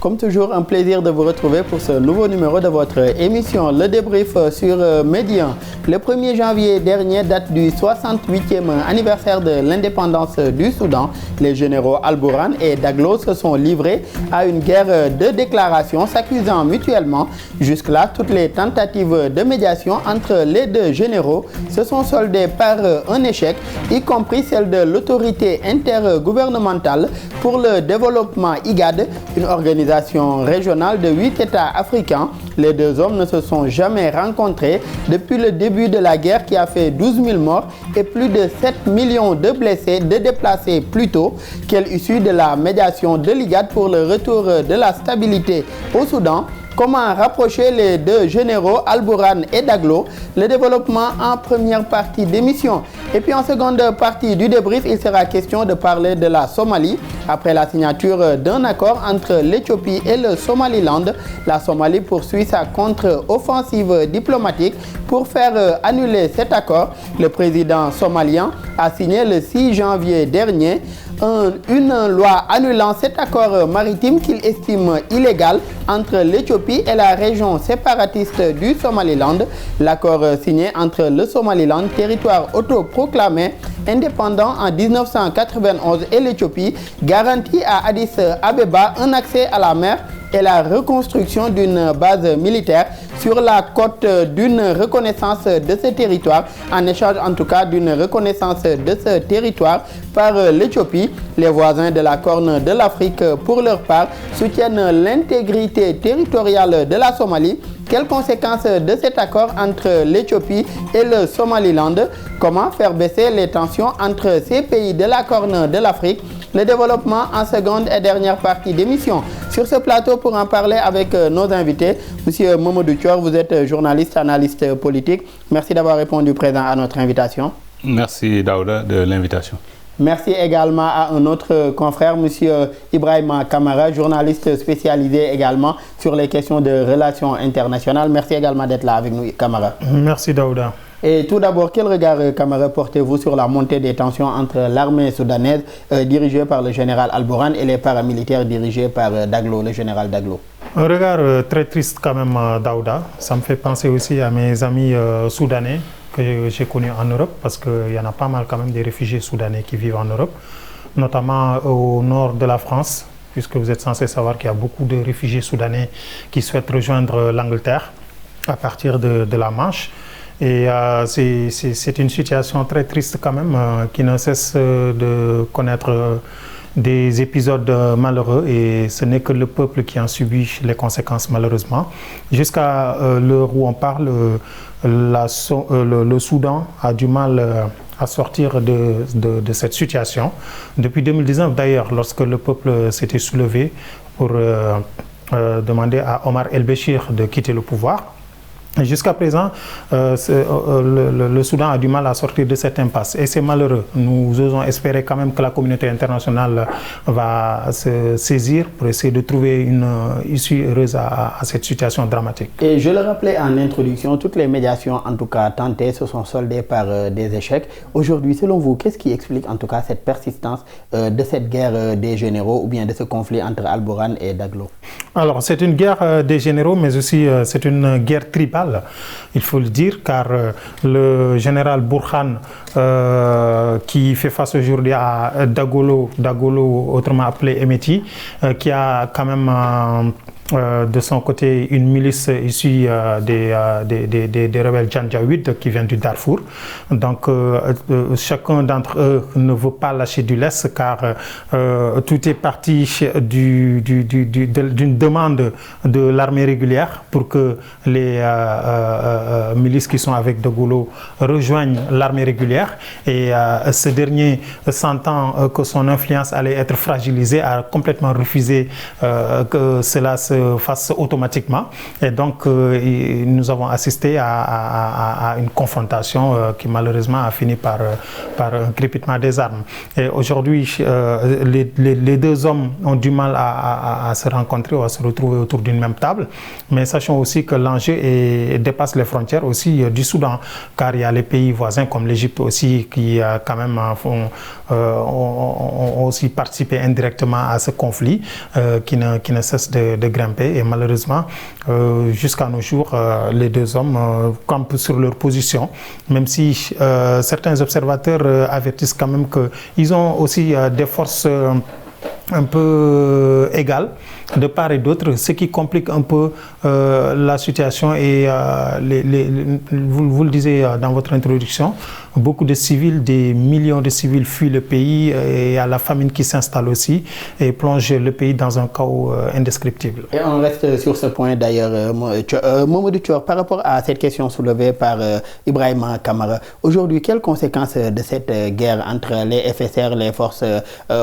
Comme toujours, un plaisir de vous retrouver pour ce nouveau numéro de votre émission Le Débrief sur Medi 1. Le 1er janvier dernier date du 68e anniversaire de l'indépendance du Soudan. Les généraux Al-Bourhan et Daglo se sont livrés à une guerre de déclaration, s'accusant mutuellement. Jusque-là, toutes les tentatives de médiation entre les deux généraux se sont soldées par un échec, y compris celle de l'autorité intergouvernementale pour le développement IGAD, une organisation régionale de 8 États africains. Les deux hommes ne se sont jamais rencontrés depuis le début de la guerre qui a fait 12 000 morts et plus de 7 millions de blessés, de déplacés plutôt. Quelle issue de la médiation de l'IGAD pour le retour de la stabilité au Soudan? Comment rapprocher les deux généraux Al-Bourhan et Daglo? Le développement en première partie d'émission. Et puis en seconde partie du débrief, il sera question de parler de la Somalie. Après la signature d'un accord entre l'Éthiopie et le Somaliland, la Somalie poursuit sa contre-offensive diplomatique pour faire annuler cet accord. Le président somalien a signé le 6 janvier dernier une loi annulant cet accord maritime qu'il estime illégal entre l'Éthiopie et la région séparatiste du Somaliland. L'accord signé entre le Somaliland, territoire autoproclamé indépendant en 1991, et l'Éthiopie garantit à Addis Abeba un accès à la mer et la reconstruction d'une base militaire sur la côte, d'une reconnaissance de ce territoire, en échange en tout cas d'une reconnaissance de ce territoire par l'Éthiopie. Les voisins de la Corne de l'Afrique, pour leur part, soutiennent l'intégrité territoriale de la Somalie. Quelles conséquences de cet accord entre l'Éthiopie et le Somaliland? Comment faire baisser les tensions entre ces pays de la Corne de l'Afrique? Le développement en seconde et dernière partie d'émission. Sur ce plateau, pour en parler avec nos invités, Monsieur Mamadou Thior, vous êtes journaliste, analyste politique. Merci d'avoir répondu présent à notre invitation. Merci Daouda de l'invitation. Merci également à un autre confrère, Monsieur Ibrahima Kamara, journaliste spécialisé également sur les questions de relations internationales. Merci également d'être là avec nous, Kamara. Merci Daouda. Et tout d'abord, quel regard, Kamara, portez-vous sur la montée des tensions entre l'armée soudanaise dirigée par le général Al-Bourhan et les paramilitaires dirigés par Daglo, le général Daglo? Un regard très triste quand même, Daouda. Ça me fait penser aussi à mes amis soudanais que j'ai connus en Europe, parce qu'il y en a pas mal quand même des réfugiés soudanais qui vivent en Europe, notamment au nord de la France, puisque vous êtes censé savoir qu'il y a beaucoup de réfugiés soudanais qui souhaitent rejoindre l'Angleterre à partir de la Manche. Et c'est une situation très triste quand même, qui ne cesse de connaître des épisodes malheureux, et ce n'est que le peuple qui en subit les conséquences malheureusement. Jusqu'à l'heure où on parle, le Soudan a du mal à sortir de cette situation. Depuis 2019 d'ailleurs, lorsque le peuple s'était soulevé pour demander à Omar El-Béchir de quitter le pouvoir. Jusqu'à présent, le Soudan a du mal à sortir de cette impasse, et c'est malheureux. Nous osons espérer quand même que la communauté internationale va se saisir pour essayer de trouver une issue heureuse à cette situation dramatique. Et je le rappelais en introduction, toutes les médiations en tout cas tentées se sont soldées par des échecs. Aujourd'hui, selon vous, qu'est-ce qui explique en tout cas cette persistance de cette guerre des généraux, ou bien de ce conflit entre Al-Bourhan et Daglo? Alors, c'est une guerre des généraux, mais aussi c'est une guerre tribale, il faut le dire, car le général Bourhan, qui fait face aujourd'hui à Daglo, autrement appelé Emeti, qui a quand même de son côté une milice issue des rebelles Janjaouid qui viennent du Darfour. Donc chacun d'entre eux ne veut pas lâcher du lest, car tout est parti d'une demande de l'armée régulière pour que les milices qui sont avec Daglo rejoignent l'armée régulière, et ce dernier, sentant que son influence allait être fragilisée, a complètement refusé que cela se fasse automatiquement. Et donc, nous avons assisté à une confrontation qui malheureusement a fini par un crépitement des armes. Et aujourd'hui, les deux hommes ont du mal à se rencontrer ou à se retrouver autour d'une même table. Mais sachons aussi que l'enjeu dépasse les frontières aussi du Soudan, car il y a les pays voisins comme l'Égypte aussi qui quand même ont aussi participé indirectement à ce conflit qui ne cesse de grimper. Et malheureusement, jusqu'à nos jours, les deux hommes campent sur leur position, même si certains observateurs avertissent quand même qu'ils ont aussi des forces un peu égales de part et d'autre, ce qui complique un peu la situation. Et vous le disiez dans votre introduction, beaucoup de civils, des millions de civils fuient le pays, et il y a la famine qui s'installe aussi et plonge le pays dans un chaos indescriptible. Et on reste sur ce point d'ailleurs, Mamadou Thior, par rapport à cette question soulevée par Ibrahima Kamara. Aujourd'hui, quelles conséquences de cette guerre entre les FSR, les forces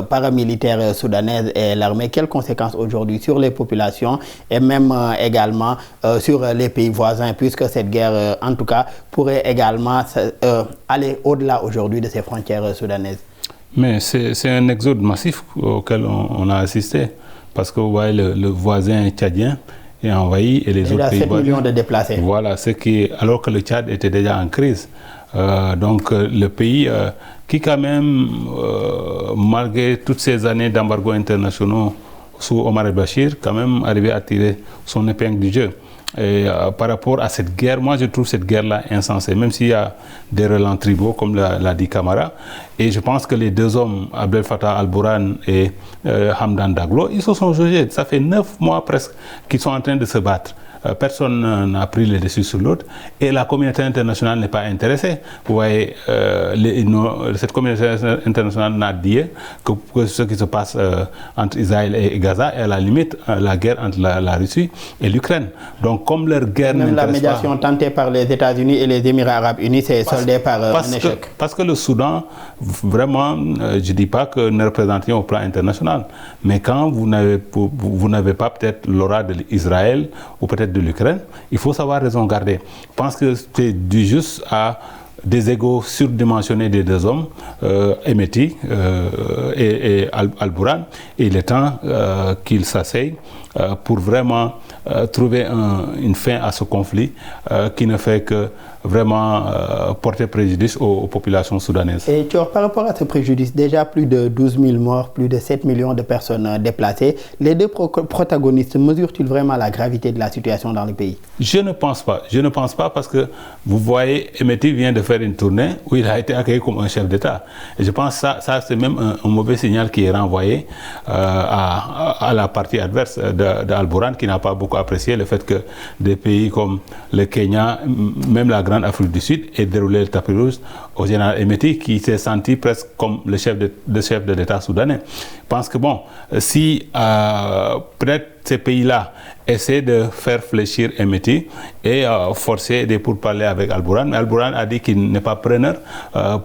paramilitaires soudanaises et l'armée, quelles conséquences aujourd'hui sur les populations et même également sur les pays voisins, puisque cette guerre, en tout cas, pourrait également aller au-delà aujourd'hui de ces frontières soudanaises? Mais c'est un exode massif auquel on a assisté, parce que vous voyez, le voisin tchadien est envahi et les autres pays voisins. Il y a 7 millions de déplacés. Voilà, alors que le Tchad était déjà en crise. Donc le pays qui quand même, malgré toutes ces années d'embargo internationaux sous Omar el-Bashir, quand même arrivé à tirer son épingle du jeu. Et par rapport à cette guerre, moi je trouve cette guerre-là insensée, même s'il y a des relents tribaux, comme l'a dit Kamara. Et je pense que les deux hommes, Abdel Fattah al-Burhan et Hamdan Daglo, ils se sont jugés. Ça fait 9 mois presque qu'ils sont en train de se battre. Personne n'a pris le dessus sur l'autre et la communauté internationale n'est pas intéressée. Vous voyez, cette communauté internationale n'a dit que ce qui se passe entre Israël et Gaza est à la limite la guerre entre la Russie et l'Ukraine. Donc comme leur guerre n'intéresse pas... Même la médiation tentée par les États-Unis et les Émirats arabes unis s'est soldée par un échec. Parce que le Soudan, vraiment, je ne dis pas que ne représente rien au plan international, mais quand vous n'avez pas peut-être l'aura de l'Israël ou peut-être de l'Ukraine, il faut savoir raison garder. Je pense que c'est dû juste à des égos surdimensionnés des deux hommes, Hemeti et al-Burhan, et il est temps qu'ils s'asseyent pour vraiment trouver une fin à ce conflit qui ne fait que vraiment porter préjudice aux populations soudanaises. Et Thior, par rapport à ce préjudice, déjà plus de 12 000 morts, plus de 7 millions de personnes déplacées, les deux protagonistes mesurent-ils vraiment la gravité de la situation dans le pays? Je ne pense pas. Je ne pense pas parce que vous voyez, Hemeti vient de faire une tournée où il a été accueilli comme un chef d'État. Et je pense que ça c'est même un mauvais signal qui est renvoyé à la partie adverse d'Al-Burhan, qui n'a pas beaucoup apprécié le fait que des pays comme le Kenya, même la Grande Afrique du Sud, aient déroulé le tapis rouge au général Hemeti, qui s'est senti presque comme le chef de l'État soudanais. Je pense que bon, si peut-être ces pays-là essaient de faire fléchir Hemeti et forcer des pourparlers avec Al-Burhan, mais Al-Burhan a dit qu'il n'est pas preneur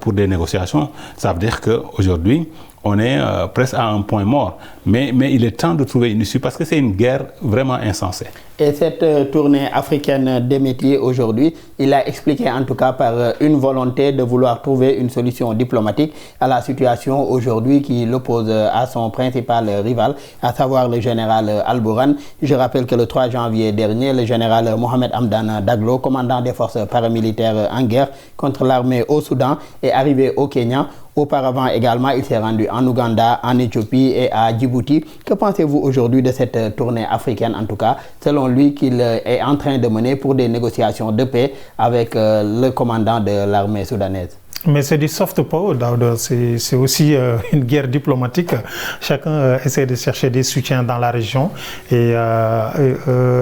pour des négociations. Ça veut dire qu'aujourd'hui, on est presque à un point mort. Mais il est temps de trouver une issue parce que c'est une guerre vraiment insensée. Et cette tournée africaine d'Hemeti aujourd'hui, il a expliqué en tout cas par une volonté de vouloir trouver une solution diplomatique à la situation aujourd'hui qui l'oppose à son principal rival, à savoir le général al-Burhan. Je rappelle que le 3 janvier dernier, le général Mohamed Hamdan Daglo, commandant des forces paramilitaires en guerre contre l'armée au Soudan, est arrivé au Kenya. Auparavant également, il s'est rendu en Ouganda, en Éthiopie et à Djibouti. Que pensez-vous aujourd'hui de cette tournée africaine, en tout cas, selon lui, qu'il est en train de mener pour des négociations de paix avec le commandant de l'armée soudanaise? Mais c'est du soft power, c'est aussi une guerre diplomatique. Chacun essaie de chercher des soutiens dans la région. Et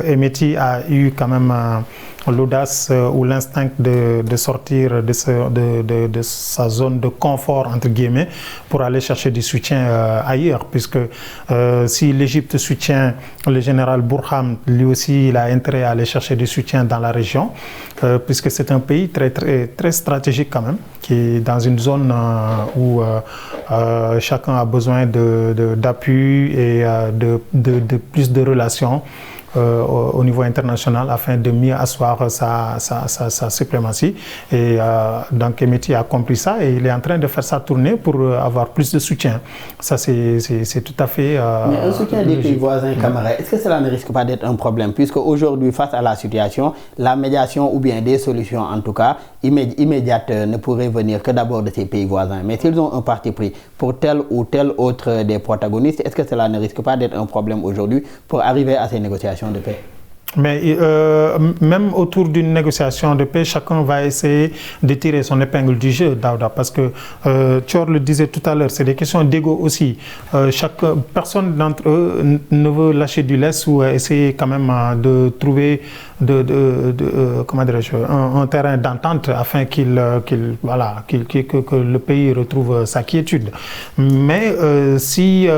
Hemeti a eu quand même l'audace ou l'instinct de sortir de sa zone de confort, entre guillemets, pour aller chercher du soutien ailleurs. Puisque si l'Égypte soutient le général Burhan, lui aussi, il a intérêt à aller chercher du soutien dans la région, puisque c'est un pays très stratégique quand même, qui est dans une zone où chacun a besoin d'appui et de plus de relations au niveau international afin de mieux asseoir sa suprématie. Et donc Hemeti a compris ça et il est en train de faire sa tournée pour avoir plus de soutien. Ça, c'est tout à fait... Mais un soutien des pays voisins, Camara, est-ce que cela ne risque pas d'être un problème? Puisque aujourd'hui, face à la situation, la médiation ou bien des solutions, en tout cas, immédiates, ne pourraient venir que d'abord de ces pays voisins. Mais s'ils ont un parti pris pour tel ou tel autre des protagonistes, est-ce que cela ne risque pas d'être un problème aujourd'hui pour arriver à ces négociations de paix? Mais même autour d'une négociation de paix, chacun va essayer de tirer son épingle du jeu, Daouda, parce que Thior le disait tout à l'heure, c'est des questions d'ego aussi. Personne d'entre eux ne veut lâcher du lest ou essayer quand même de trouver comment dirais-je, un terrain d'entente afin que le pays retrouve sa quiétude. Mais si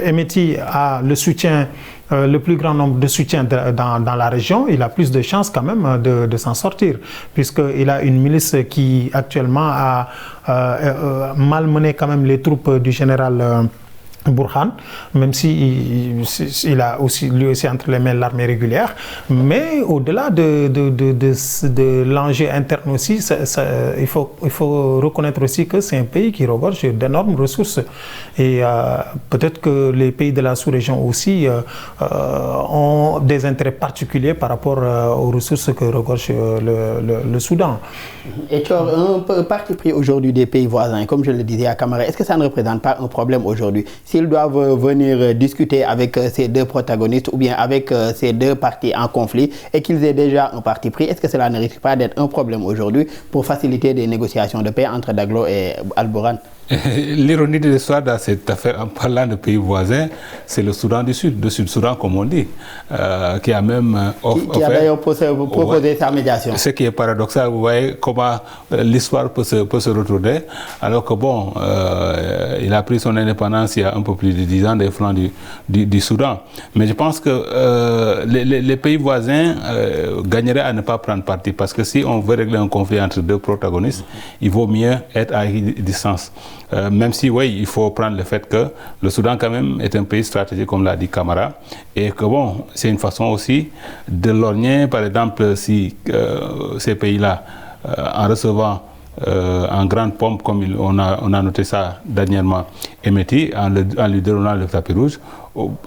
Hemeti a le soutien, le plus grand nombre de soutiens dans la région, il a plus de chances quand même de s'en sortir, puisqu'il a une milice qui actuellement a malmené quand même les troupes du général Burhan, même si il a aussi lui aussi entre les mains l'armée régulière, mais au-delà de l'enjeu interne aussi, il faut reconnaître aussi que c'est un pays qui regorge d'énormes ressources et peut-être que les pays de la sous-région aussi ont des intérêts particuliers par rapport aux ressources que regorge le Soudan. Et tu as un parti pris aujourd'hui des pays voisins, comme je le disais à Camara, est-ce que ça ne représente pas un problème aujourd'hui? S'ils doivent venir discuter avec ces deux protagonistes ou bien avec ces deux parties en conflit et qu'ils aient déjà un parti pris, est-ce que cela ne risque pas d'être un problème aujourd'hui pour faciliter des négociations de paix entre Daglo et Al-Burhan? L'ironie de l'histoire dans cette affaire, en parlant de pays voisins, c'est le Soudan du Sud, le Sud-Soudan comme on dit, qui a même qui a d'ailleurs proposé sa médiation. Ce qui est paradoxal, vous voyez comment l'histoire peut se retourner, alors que bon, il a pris son indépendance il y a un peu plus de 10 ans des flancs du Soudan. Mais je pense que les pays voisins gagneraient à ne pas prendre parti, parce que si on veut régler un conflit entre deux protagonistes, il vaut mieux être à distance. Même si, oui, il faut prendre le fait que le Soudan, quand même, est un pays stratégique, comme l'a dit Camara, et que, bon, c'est une façon aussi de lorgner, par exemple, si ces pays-là, en recevant en grande pompe, comme on a noté ça dernièrement, Hemeti, en lui déroulant le tapis rouge,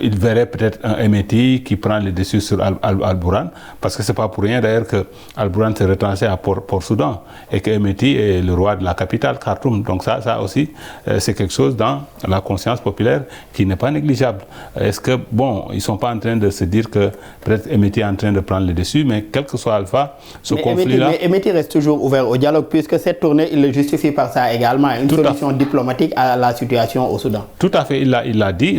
il verrait peut-être un Hemeti qui prend le dessus sur Al-Burhan, parce que c'est pas pour rien d'ailleurs que Al-Burhan s'est retranché à Port-Soudan et que Hemeti est le roi de la capitale, Khartoum. Donc ça aussi, c'est quelque chose dans la conscience populaire qui n'est pas négligeable. Est-ce que, bon, ils sont pas en train de se dire que peut-être Hemeti est en train de prendre le dessus, mais quel que soit Alpha, ce conflit-là... Mais Hemeti reste toujours ouvert au dialogue, puisque cette tournée, il le justifie par ça également, une solution diplomatique à la situation au Soudan. Tout à fait, il l'a dit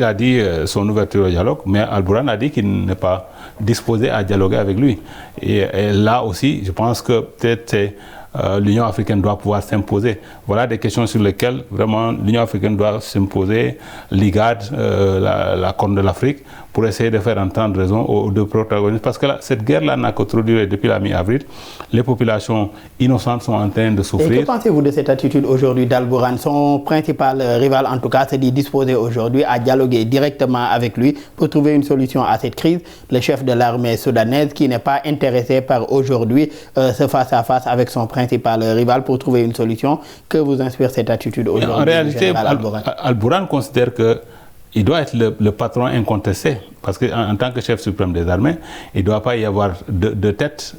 son ouverture au dialogue, mais Al-Burhan a dit qu'il n'est pas disposé à dialoguer avec lui. Et là aussi, je pense que peut-être l'Union africaine doit pouvoir s'imposer. Voilà des questions sur lesquelles vraiment l'Union africaine doit s'imposer, l'IGAD, la Corne de l'Afrique, pour essayer de faire entendre raison aux deux protagonistes. Parce que là, cette guerre-là n'a que trop duré depuis la mi-avril. Les populations innocentes sont en train de souffrir. Et que pensez-vous de cette attitude aujourd'hui d'Al-Burhan? Son principal rival, en tout cas, s'est dit disposé aujourd'hui à dialoguer directement avec lui pour trouver une solution à cette crise. Le chef de l'armée soudanaise qui n'est pas intéressé par aujourd'hui ce face-à-face avec son principal rival pour trouver une solution. Que vous inspire cette attitude aujourd'hui? En réalité, Al-Burhan considère que il doit être le patron incontesté, parce qu'en tant que chef suprême des armées, il ne doit pas y avoir de tête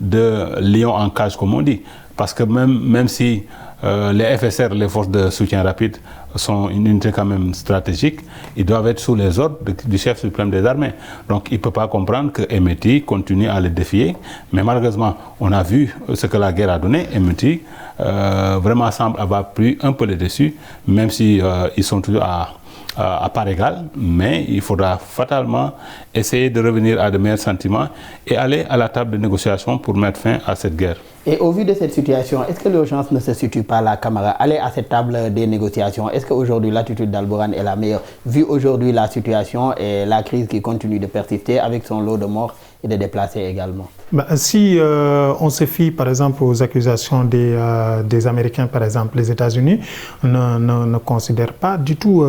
de lion en cage, comme on dit. Parce que même si les FSR, les forces de soutien rapide, sont une unité quand même stratégique, ils doivent être sous les ordres du chef suprême des armées. Donc il ne peut pas comprendre que Hemeti continue à le défier. Mais malheureusement, on a vu ce que la guerre a donné. Hemeti vraiment semble avoir pris un peu le dessus, même si ils sont toujours à part égale, mais il faudra fatalement essayer de revenir à de meilleurs sentiments et aller à la table de négociation pour mettre fin à cette guerre. Et au vu de cette situation, est-ce que l'urgence ne se situe pas là, Camara? Aller à cette table des négociations, est-ce qu'aujourd'hui l'attitude d'Al-Bourhane est la meilleure, vu aujourd'hui la situation et la crise qui continue de persister avec son lot de morts et de déplacés également? Si on se fie par exemple aux accusations des Américains, par exemple les États-Unis ne considèrent pas du tout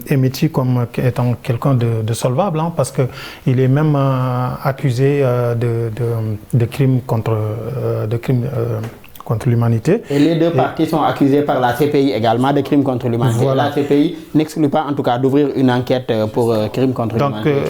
Emeti comme étant quelqu'un de solvable, hein, parce qu'il est même accusé de crimes contre l'humanité. Et les deux parties sont accusées par la CPI également de crimes contre l'humanité. Voilà. La CPI n'exclut pas en tout cas d'ouvrir une enquête pour crimes contre l'humanité. Donc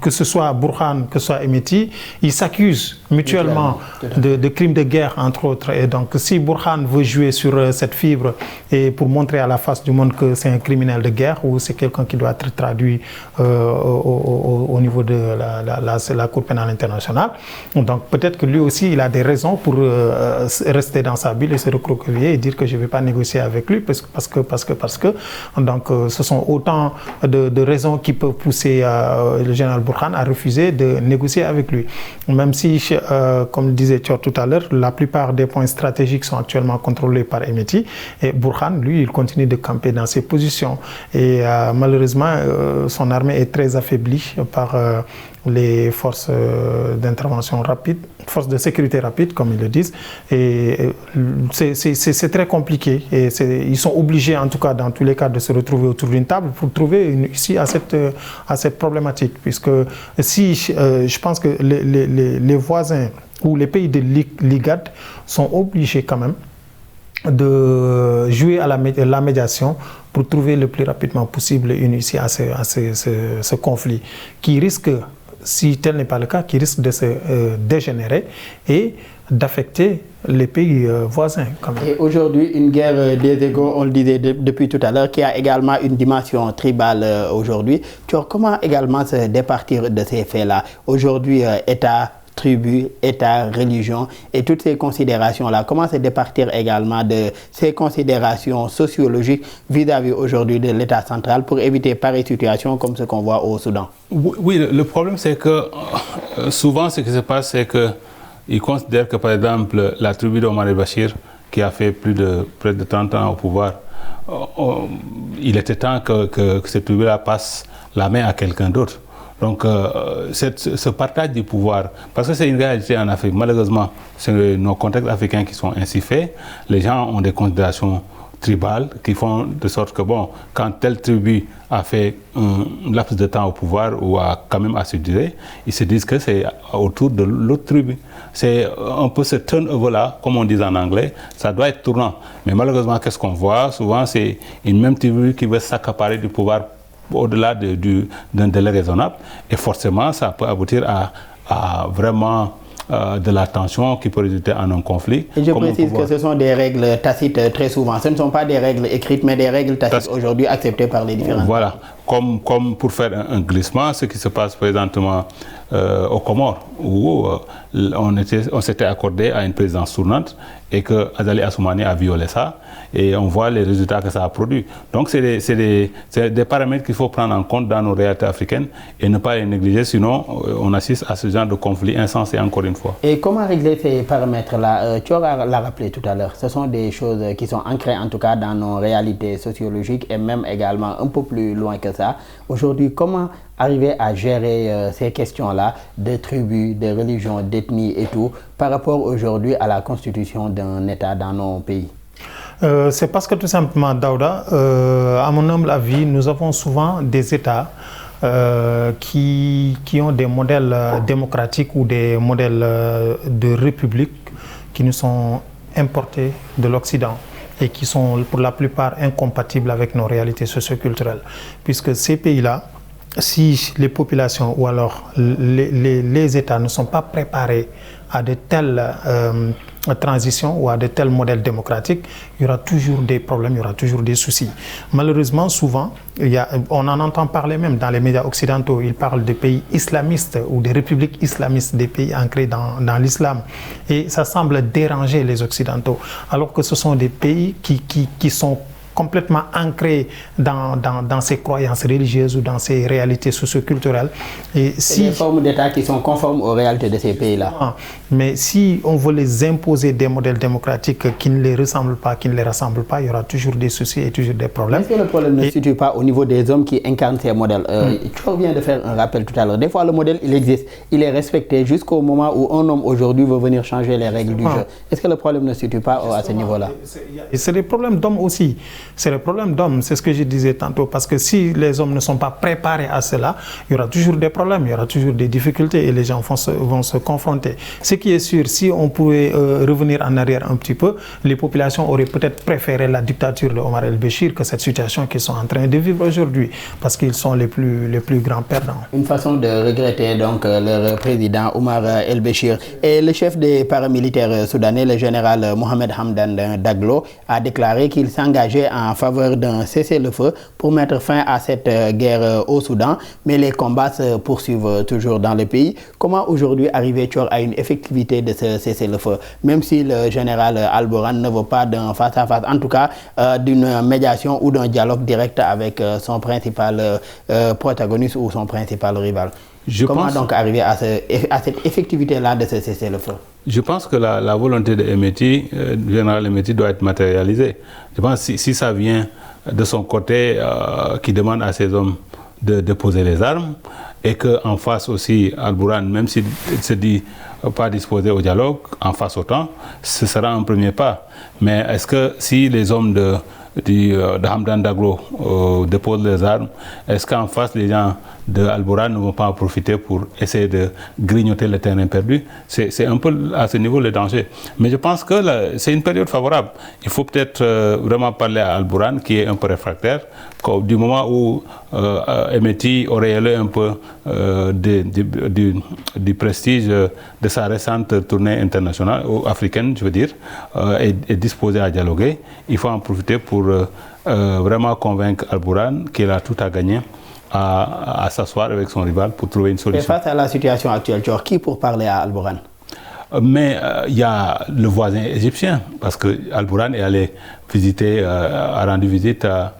que ce soit Burhan, que ce soit Emeti, ils s'accusent mutuellement de crimes de guerre, entre autres. Et donc, si Burhan veut jouer sur cette fibre et pour montrer à la face du monde que c'est un criminel de guerre ou c'est quelqu'un qui doit être traduit au niveau de la Cour pénale internationale, donc peut-être que lui aussi, il a des raisons pour rester dans sa bulle et se recroqueviller et dire que je ne vais pas négocier avec lui parce que. Donc, ce sont autant de raisons qui peuvent pousser le général Burhan a refusé de négocier avec lui. Même si, comme le disait Thior tout à l'heure, la plupart des points stratégiques sont actuellement contrôlés par Emeti. Et Burhan, lui, il continue de camper dans ses positions. Et malheureusement, son armée est très affaiblie par les forces d'intervention rapide, forces de sécurité rapide, comme ils le disent. Et c'est très compliqué. Et ils sont obligés, en tout cas, dans tous les cas, de se retrouver autour d'une table pour trouver une issue à cette problématique. Puisque si je pense que les voisins ou les pays de l'IGAD sont obligés quand même de jouer à la médiation pour trouver le plus rapidement possible une issue à ce conflit qui risque, si tel n'est pas le cas, qui risque de se dégénérer et d'affecter les pays voisins. Quand même. Et aujourd'hui, une guerre des égos, on le disait depuis tout à l'heure, qui a également une dimension tribale aujourd'hui. Comment également se départir de ces faits-là? Aujourd'hui, État, tribu, État, religion et toutes ces considérations-là, comment se départir également de ces considérations sociologiques vis-à-vis aujourd'hui de l'État central pour éviter pareille situation comme ce qu'on voit au Soudan? Oui, le problème c'est que souvent ce qui se passe c'est qu'ils considèrent que par exemple la tribu d'Omar el-Bashir qui a fait près de 30 ans au pouvoir, il était temps que cette tribu-là passe la main à quelqu'un d'autre. Donc, ce partage du pouvoir, parce que c'est une réalité en Afrique, malheureusement, c'est nos contextes africains qui sont ainsi faits. Les gens ont des considérations tribales qui font de sorte que, bon, quand telle tribu a fait un laps de temps au pouvoir ou a quand même assez duré, ils se disent que c'est autour de l'autre tribu. C'est un peu ce turnover-là, comme on dit en anglais, ça doit être tournant. Mais malheureusement, qu'est-ce qu'on voit? Souvent, c'est une même tribu qui veut s'accaparer du pouvoir au-delà d'un délai raisonnable, et forcément ça peut aboutir à vraiment de la tension qui peut résulter en un conflit. Et je précise que ce sont des règles tacites très souvent, ce ne sont pas des règles écrites mais des règles tacites aujourd'hui acceptées par les différents. Voilà, comme pour faire un glissement, ce qui se passe présentement aux Comores, où on s'était accordé à une présidence tournante et que Azali Assoumani a violé ça, et on voit les résultats que ça a produit. Donc c'est des paramètres qu'il faut prendre en compte dans nos réalités africaines et ne pas les négliger, sinon on assiste à ce genre de conflit insensé encore une fois. Et comment régler ces paramètres-là? Tu l'as rappelé tout à l'heure, ce sont des choses qui sont ancrées en tout cas dans nos réalités sociologiques et même également un peu plus loin que ça. Aujourd'hui, comment arriver à gérer ces questions-là de tribus, de religions, d'ethnie et tout par rapport aujourd'hui à la constitution d'un État dans nos pays? C'est parce que tout simplement, Daouda, à mon humble avis, nous avons souvent des États qui ont des modèles démocratiques ou des modèles de république qui nous sont importés de l'Occident et qui sont pour la plupart incompatibles avec nos réalités socioculturelles. Puisque ces pays-là, si les populations ou alors les États ne sont pas préparés à de telles transitions ou à de tels modèles démocratiques, il y aura toujours des problèmes, il y aura toujours des soucis. Malheureusement, souvent, on en entend parler même dans les médias occidentaux, ils parlent de pays islamistes ou des républiques islamistes, des pays ancrés dans l'islam. Et ça semble déranger les Occidentaux, alors que ce sont des pays qui sont complètement ancré dans ses croyances religieuses ou dans ses réalités socio-culturelles. Et si des formes d'État qui sont conformes aux réalités de ces pays-là. Mais si on veut les imposer des modèles démocratiques qui ne les ressemblent pas, qui ne les rassemblent pas, il y aura toujours des soucis et toujours des problèmes. Est-ce que le problème ne se situe pas au niveau des hommes qui incarnent ces modèles? Tu viens de faire un rappel tout à l'heure. Des fois, le modèle, il existe, il est respecté jusqu'au moment où un homme aujourd'hui veut venir changer les règles du jeu. Est-ce que le problème ne se situe pas à ce niveau-là? C'est des problèmes d'hommes aussi. C'est des problèmes d'hommes, c'est ce que je disais tantôt. Parce que si les hommes ne sont pas préparés à cela, il y aura toujours des problèmes, il y aura toujours des difficultés et les gens vont se confronter. Ce qui est sûr, si on pouvait revenir en arrière un petit peu, les populations auraient peut-être préféré la dictature de Omar el-Béchir que cette situation qu'ils sont en train de vivre aujourd'hui, parce qu'ils sont les plus grands perdants. Une façon de regretter donc leur président Omar el-Béchir. Et le chef des paramilitaires soudanais, le général Mohamed Hamdan Daglo, a déclaré qu'il s'engageait en faveur d'un cessez-le-feu pour mettre fin à cette guerre au Soudan, mais les combats se poursuivent toujours dans le pays. Comment aujourd'hui arriver à une effectivité de ce cessez-le-feu, même si le général Al-Burhan ne veut pas d'un face-à-face, en tout cas d'une médiation ou d'un dialogue direct avec son principal protagoniste ou son principal rival? Comment donc arriver à cette effectivité-là de ce cessez-le-feu? Je pense que la volonté de Hemeti, du général Hemeti, doit être matérialisée. Je pense que si ça vient de son côté, qui demande à ses hommes de poser les armes, et qu'en face aussi, Al-Burhan, même s'il se dit pas disposé au dialogue, en face autant, ce sera un premier pas. Mais est-ce que si les hommes de Hamdan Daglo déposent les armes, est-ce qu'en face les gens de Al-Burhan ne vont pas en profiter pour essayer de grignoter le terrain perdu? C'est un peu à ce niveau le danger. Mais je pense que c'est une période favorable. Il faut peut-être vraiment parler à Al-Burhan qui est un peu réfractaire. Du moment où Hemeti aurait élevé un peu du prestige de sa récente tournée internationale, ou africaine je veux dire, est disposé à dialoguer, il faut en profiter pour vraiment convaincre Al-Burhan qu'il a tout à gagner à s'asseoir avec son rival pour trouver une solution. Et face à la situation actuelle, tu as qui pour parler à Al-Burhan? Mais il y a le voisin égyptien, parce que Al-Burhan est allé visiter, a rendu visite à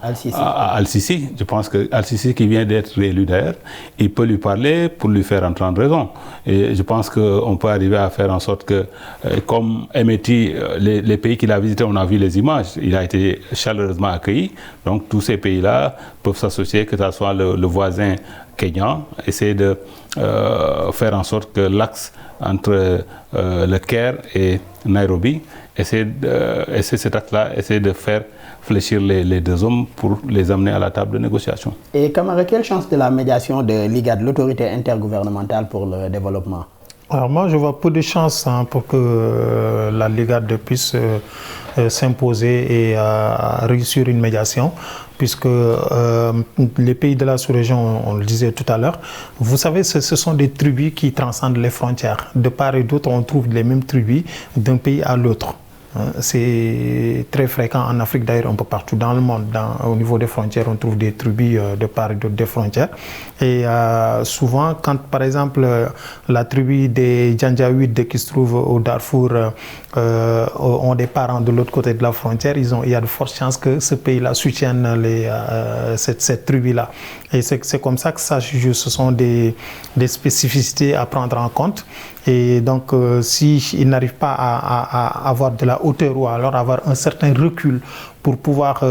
Al-Sisi. Je pense que Al-Sisi, qui vient d'être réélu d'ailleurs, il peut lui parler pour lui faire entendre raison. Et je pense qu'on peut arriver à faire en sorte que, comme Hemeti, les pays qu'il a visités, on a vu les images, il a été chaleureusement accueilli. Donc tous ces pays-là peuvent s'associer, que ce soit le voisin kényan, essayer de faire en sorte que l'axe entre le Caire et Nairobi, essayer cet acte-là, essayer de faire fléchir les deux hommes pour les amener à la table de négociation. Et Camara, quelle chance de la médiation de l'IGAD, l'autorité intergouvernementale pour le développement? Alors moi, je vois peu de chance pour que la Ligade puisse s'imposer et réussir une médiation, puisque les pays de la sous-région, on le disait tout à l'heure, vous savez, ce sont des tribus qui transcendent les frontières. De part et d'autre, on trouve les mêmes tribus d'un pays à l'autre. C'est très fréquent en Afrique, d'ailleurs un peu partout dans le monde. Au niveau des frontières, on trouve des tribus de part et d'autre des frontières. Et souvent, quand par exemple la tribu des Janjaouides qui se trouve au Darfour ont des parents de l'autre côté de la frontière, il y a de fortes chances que ce pays-là soutienne cette tribu-là. Et c'est comme ça que ça se joue. Ce sont des spécificités à prendre en compte. Et donc, s'ils n'arrivent pas à avoir de la hauteur ou alors avoir un certain recul pour pouvoir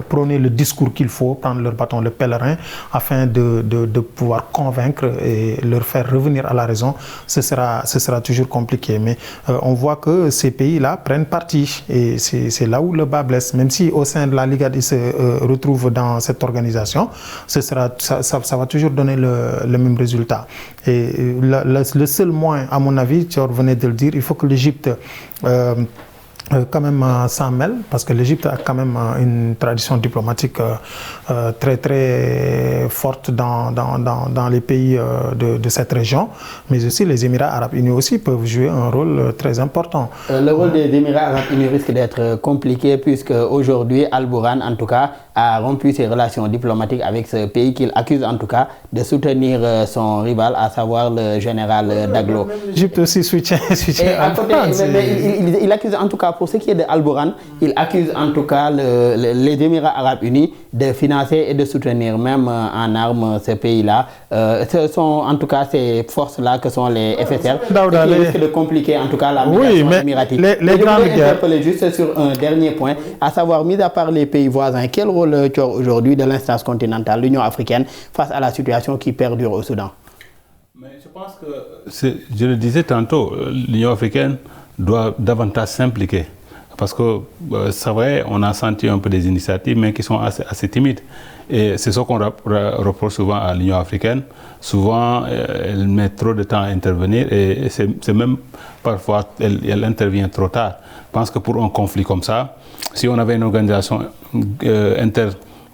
prôner le discours qu'il faut, prendre leur bâton de pèlerin afin de pouvoir convaincre et leur faire revenir à la raison, ce sera toujours compliqué. Mais on voit que ces pays-là prennent parti et c'est là où le bas blesse. Même si au sein de la Ligade, ils se retrouvent dans cette organisation, ça va toujours donner le même résultat. Et le seul moyen, à mon avis, tu venais de le dire, il faut que l'Égypte quand même s'en mêle, parce que l'Égypte a quand même une tradition diplomatique très très forte dans les pays de cette région, mais aussi les Émirats arabes unis aussi peuvent jouer un rôle très important. Le rôle des Émirats arabes unis risque d'être compliqué puisque aujourd'hui Al-Burhan en tout cas a rompu ses relations diplomatiques avec ce pays qu'il accuse en tout cas de soutenir son rival, à savoir le général Daglo. L'Égypte aussi soutient il accuse en tout cas, pour ce qui est de Al-Bourhan, il accuse en tout cas les Émirats Arabes Unis de financer et de soutenir même en armes ce pays-là. Ce sont en tout cas ces forces-là que sont les FSR qui risquent de compliquer en tout cas la migration émiratique. Je voulais interpeller juste sur un dernier point, à savoir, mis à part les pays voisins, quel rôle tient aujourd'hui de l'instance continentale, l'Union africaine, face à la situation qui perdure au Soudan? Mais je pense que, je le disais tantôt, l'Union africaine doit davantage s'impliquer. Parce que c'est vrai, on a senti un peu des initiatives, mais qui sont assez timides. Et c'est ce qu'on reproche souvent à l'Union africaine. Souvent, elle met trop de temps à intervenir et c'est même parfois, elle intervient trop tard. Je pense que pour un conflit comme ça, si on avait une organisation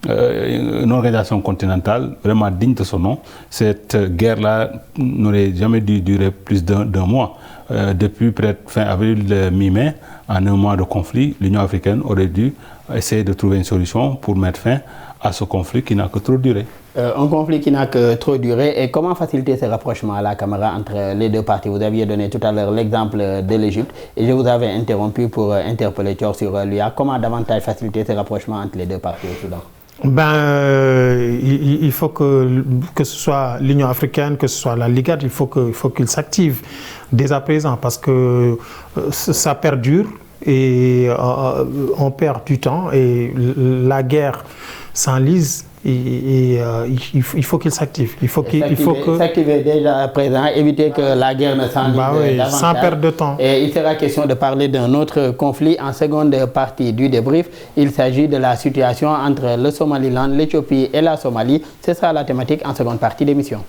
une organisation continentale vraiment digne de son nom, cette guerre-là n'aurait jamais dû durer plus d'un mois. Depuis peut-être fin avril, mi-mai, en un mois de conflit, l'Union africaine aurait dû essayer de trouver une solution pour mettre fin à ce conflit qui n'a que trop duré. Un conflit qui n'a que trop duré. Et comment faciliter ce rapprochement à la caméra entre les deux parties? Vous aviez donné tout à l'heure l'exemple de l'Égypte et je vous avais interrompu pour interpeller Thior sur l'UA. Comment davantage faciliter ce rapprochement entre les deux parties au Soudan? Il faut que ce soit l'Union africaine, que ce soit la Ligue, il faut qu'ils s'activent dès à présent parce que ça perdure et on perd du temps et la guerre s'enlise. Et il faut qu'il s'active. Il faut s'activer déjà à présent, éviter que la guerre ne s'enlise davantage. Sans perdre de temps. Et il sera question de parler d'un autre conflit en seconde partie du débrief. Il s'agit de la situation entre le Somaliland, l'Éthiopie et la Somalie. Ce sera la thématique en seconde partie d'émission.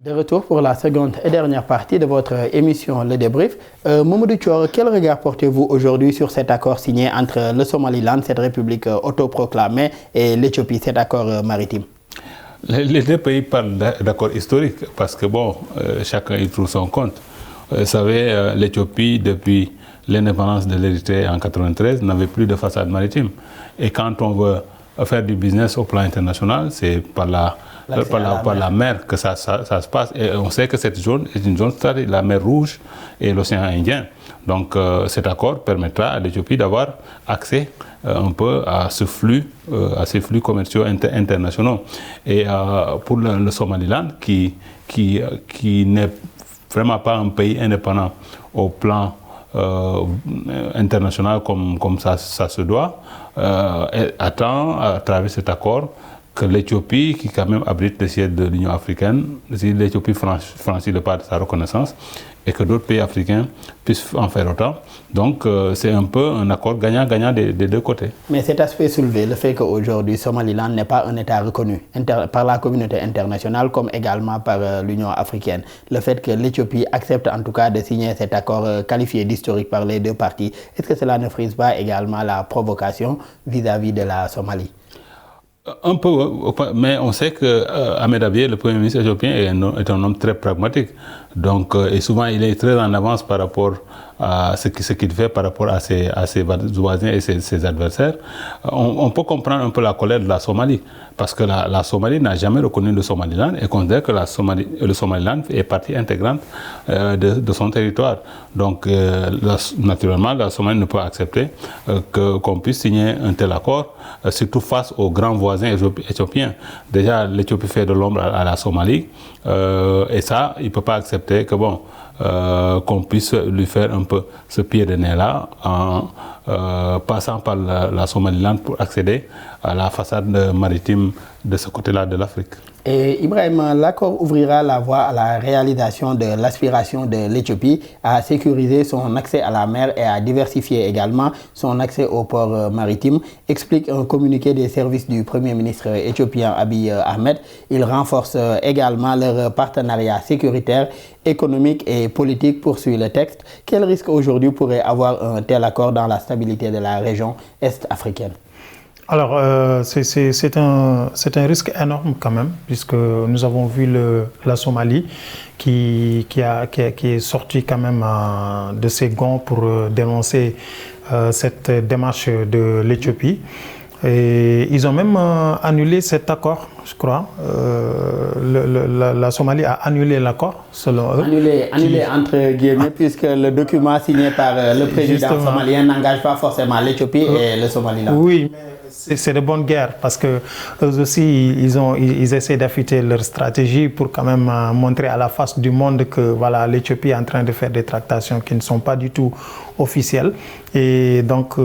De retour pour la seconde et dernière partie de votre émission Le Débrief. Mamadou Thior, quel regard portez-vous aujourd'hui sur cet accord signé entre le Somaliland, cette république autoproclamée, et l'Éthiopie, cet accord maritime? Les deux pays parlent d'accord historique parce que bon, chacun y trouve son compte. Vous savez, l'Éthiopie, depuis l'indépendance de l'Érythrée en 1993, n'avait plus de façade maritime. Et quand on veut faire du business au plan international, c'est par la mer que ça se passe. Et on sait que cette zone est une zone stratégique, la mer Rouge et l'océan Indien. Donc cet accord permettra à l'Éthiopie d'avoir accès un peu à ces flux commerciaux internationaux. Et pour le Somaliland, qui n'est vraiment pas un pays indépendant au plan international comme ça se doit, attend à travers cet accord que l'Éthiopie, qui quand même abrite le siège de l'Union africaine, l'Éthiopie franchit le pas de sa reconnaissance et que d'autres pays africains puissent en faire autant. Donc c'est un peu un accord gagnant-gagnant des deux côtés. Mais cet aspect soulevé, le fait qu'aujourd'hui Somaliland n'est pas un État reconnu par la communauté internationale comme également par l'Union africaine, le fait que l'Éthiopie accepte en tout cas de signer cet accord qualifié d'historique par les deux parties, est-ce que cela ne frise pas également la provocation vis-à-vis de la Somalie? Un peu, mais on sait que Ahmed Abiy, le Premier ministre éthiopien, est un homme très pragmatique. Donc, et souvent, il est très en avance par rapport à ce qu'il fait par rapport à ses voisins et ses adversaires. On peut comprendre un peu la colère de la Somalie, parce que la Somalie n'a jamais reconnu le Somaliland et considère que le Somaliland est partie intégrante de son territoire. Donc, naturellement, la Somalie ne peut accepter qu'on puisse signer un tel accord, surtout face aux grands voisins éthiopiens. Déjà, l'Éthiopie fait de l'ombre à la Somalie, et ça, il ne peut pas accepter que qu'on puisse lui faire un peu ce pied de nez-là en passant par la Somaliland pour accéder à la façade maritime de ce côté-là de l'Afrique. Et Ibrahim, l'accord ouvrira la voie à la réalisation de l'aspiration de l'Éthiopie à sécuriser son accès à la mer et à diversifier également son accès aux ports maritimes, explique un communiqué des services du Premier ministre éthiopien Abiy Ahmed. Il renforce également leur partenariat sécuritaire, économique et politique, poursuit le texte. Quel risque aujourd'hui pourrait avoir un tel accord dans la stabilité de la région est-africaine? Alors, c'est un risque énorme quand même, puisque nous avons vu la Somalie qui est sortie quand même de ses gonds pour dénoncer cette démarche de l'Éthiopie. Et ils ont même annulé cet accord, je crois. La Somalie a annulé l'accord, selon eux. Annulé entre guillemets, puisque le document signé par le président somalien n'engage pas forcément l'Éthiopie et le Somaliland. Oui, c'est de bonne guerre, parce que eux aussi, ils essaient d'affûter leur stratégie pour quand même montrer à la face du monde que voilà, l'Éthiopie est en train de faire des tractations qui ne sont pas du tout officielles. Et donc,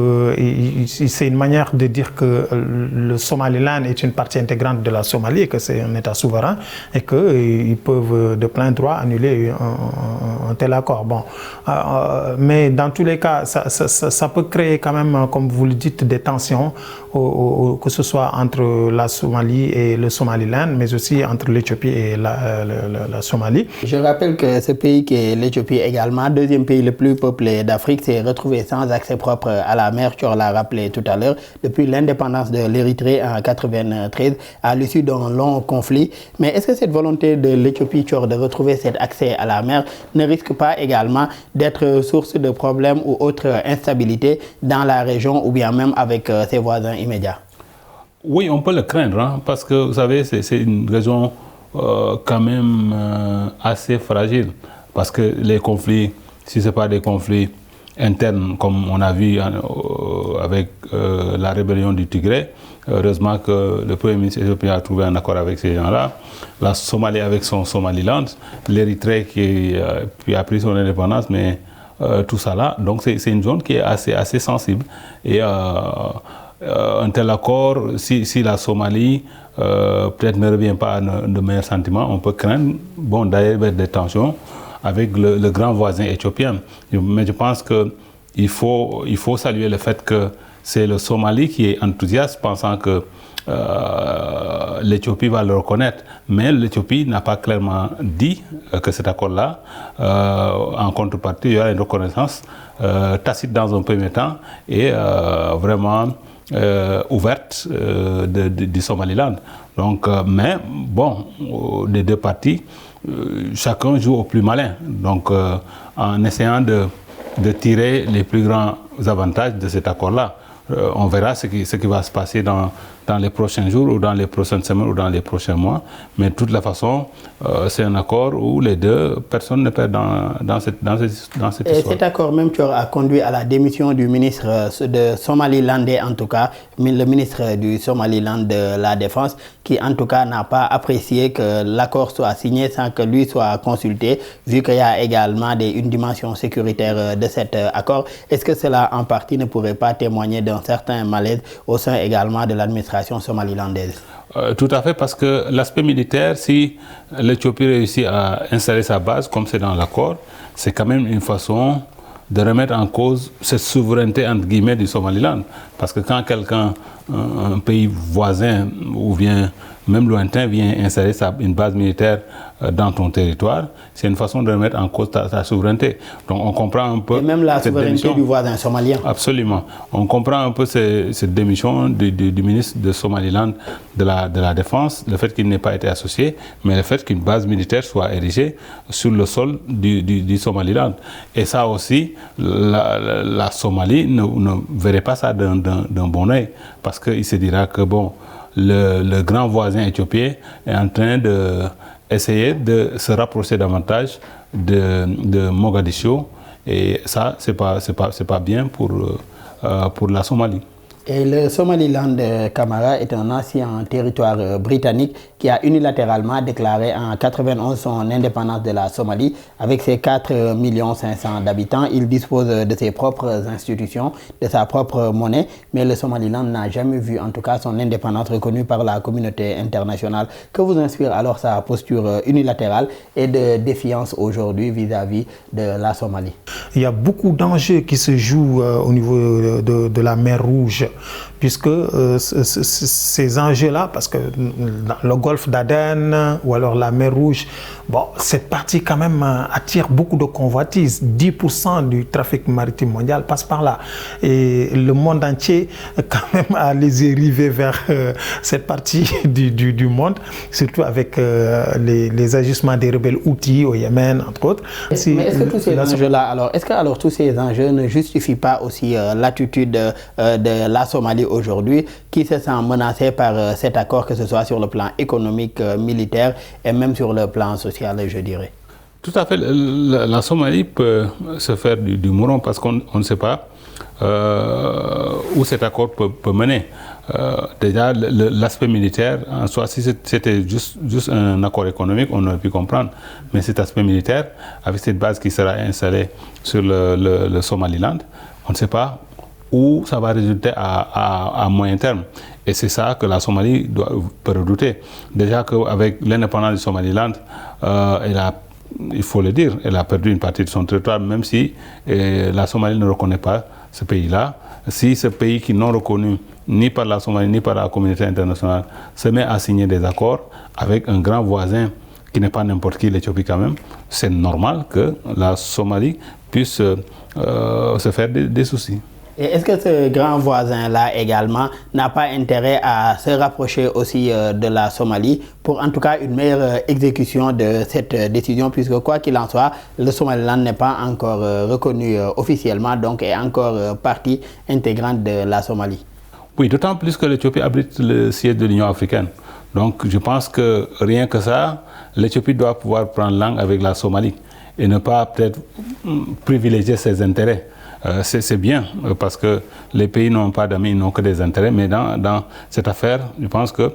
c'est une manière de dire que le Somaliland est une partie intégrante de la Somalie et que c'est un État souverain et qu'ils peuvent de plein droit annuler un tel accord. Bon, mais dans tous les cas, ça peut créer quand même, comme vous le dites, des tensions, que ce soit entre la Somalie et le Somaliland, mais aussi entre l'Éthiopie et la Somalie. Je rappelle que ce pays qui est l'Éthiopie également, deuxième pays le plus peuplé d'Afrique, s'est retrouvé sans accès propre à la mer, tu l'as rappelé tout à l'heure, depuis l'indépendance de l'Érythrée en 1993, à l'issue d'un long conflit. Mais est-ce que cette volonté de l'Éthiopie de retrouver cet accès à la mer ne risque pas également d'être source de problèmes ou autres instabilités dans la région ou bien même avec ses voisins immédiats? Oui, on peut le craindre, hein, parce que vous savez, c'est une région quand même assez fragile, parce que les conflits, si ce n'est pas des conflits internes, comme on a vu avec la rébellion du Tigré, heureusement que le Premier ministre éthiopien a trouvé un accord avec ces gens-là, la Somalie avec son Somaliland, l'Érythrée qui a pris son indépendance, mais tout ça là, donc c'est une zone qui est assez sensible. Et un tel accord, si la Somalie peut-être ne revient pas à de meilleurs sentiments, on peut craindre, bon, d'ailleurs, des tensions avec le grand voisin éthiopien. Mais je pense qu'il faut saluer le fait que c'est le Somalie qui est enthousiaste, pensant que l'Éthiopie va le reconnaître. Mais l'Éthiopie n'a pas clairement dit que cet accord-là, en contrepartie, il y aura une reconnaissance tacite dans un premier temps et vraiment ouverte du Somaliland. Donc, mais bon, des deux parties, chacun joue au plus malin. Donc, en essayant de tirer les plus grands avantages de cet accord-là. On verra ce qui va se passer dans les prochains jours ou dans les prochaines semaines ou dans les prochains mois. Mais de toute la façon, c'est un accord où les deux personnes ne perdent dans cette histoire. Et cet accord même a conduit à la démission du ministre de Somalilandais, en tout cas, le ministre du Somaliland de la Défense, qui en tout cas n'a pas apprécié que l'accord soit signé sans que lui soit consulté, vu qu'il y a également une dimension sécuritaire de cet accord. Est-ce que cela en partie ne pourrait pas témoigner d'un certain malaise au sein également de l'administration somalilandaise? Tout à fait, parce que l'aspect militaire, si l'Éthiopie réussit à installer sa base, comme c'est dans l'accord, c'est quand même une façon de remettre en cause cette souveraineté entre guillemets du Somaliland. Parce que quand quelqu'un, un pays voisin ou bien même lointain vient installer une base militaire dans ton territoire, c'est une façon de remettre en cause ta souveraineté. Donc on comprend un peu... Et même la souveraineté du voisin somalien. Absolument. On comprend un peu cette démission du ministre de Somaliland de la Défense, le fait qu'il n'ait pas été associé, mais le fait qu'une base militaire soit érigée sur le sol du Somaliland. Et ça aussi, la Somalie ne verrait pas ça d'un bon œil, parce qu'il se dira que bon, le grand voisin éthiopien est en train d'essayer de se rapprocher davantage de Mogadiscio, et ça, c'est pas bien pour la Somalie. Et le Somaliland, Camara, est un ancien territoire britannique qui a unilatéralement déclaré en 1991 son indépendance de la Somalie. Avec ses 4,5 millions d'habitants, il dispose de ses propres institutions, de sa propre monnaie, mais le Somaliland n'a jamais vu en tout cas son indépendance reconnue par la communauté internationale. Que vous inspire alors sa posture unilatérale et de défiance aujourd'hui vis-à-vis de la Somalie? Il y a beaucoup d'enjeux qui se jouent au niveau de la mer Rouge puisque ces enjeux-là, parce que le golfe d'Aden ou alors la mer Rouge, bon, cette partie quand même attire beaucoup de convoitises. 10% du trafic maritime mondial passe par là. Et le monde entier quand même a les yeux rivés vers cette partie du monde, surtout avec les agissements des rebelles Houthis au Yémen, entre autres. Mais est-ce que tous ces enjeux-là, alors, tous ces enjeux ne justifient pas aussi l'attitude de la Somalie aujourd'hui, qui se sent menacée par cet accord, que ce soit sur le plan économique, militaire et même sur le plan social, je dirais? Tout à fait. La Somalie peut se faire du mouron parce qu'on ne sait pas où cet accord peut mener. Déjà, l'aspect militaire, en soi, si c'était juste un accord économique, on aurait pu comprendre. Mais cet aspect militaire, avec cette base qui sera installée sur le Somaliland, on ne sait pas où ça va résulter à moyen terme. Et c'est ça que la Somalie peut redouter. Déjà qu'avec l'indépendance du Somaliland, il faut le dire, elle a perdu une partie de son territoire, même si la Somalie ne reconnaît pas ce pays-là. Si ce pays qui n'est non reconnu ni par la Somalie ni par la communauté internationale se met à signer des accords avec un grand voisin qui n'est pas n'importe qui, l'Éthiopie quand même, c'est normal que la Somalie puisse se faire des soucis. Et est-ce que ce grand voisin-là également n'a pas intérêt à se rapprocher aussi de la Somalie pour en tout cas une meilleure exécution de cette décision, puisque quoi qu'il en soit, le Somaliland n'est pas encore reconnu officiellement, donc est encore partie intégrante de la Somalie? Oui, d'autant plus que l'Éthiopie abrite le siège de l'Union africaine. Donc je pense que rien que ça, l'Éthiopie doit pouvoir prendre langue avec la Somalie et ne pas peut-être privilégier ses intérêts. C'est bien parce que les pays n'ont pas d'amis, ils n'ont que des intérêts. Mais dans cette affaire, je pense que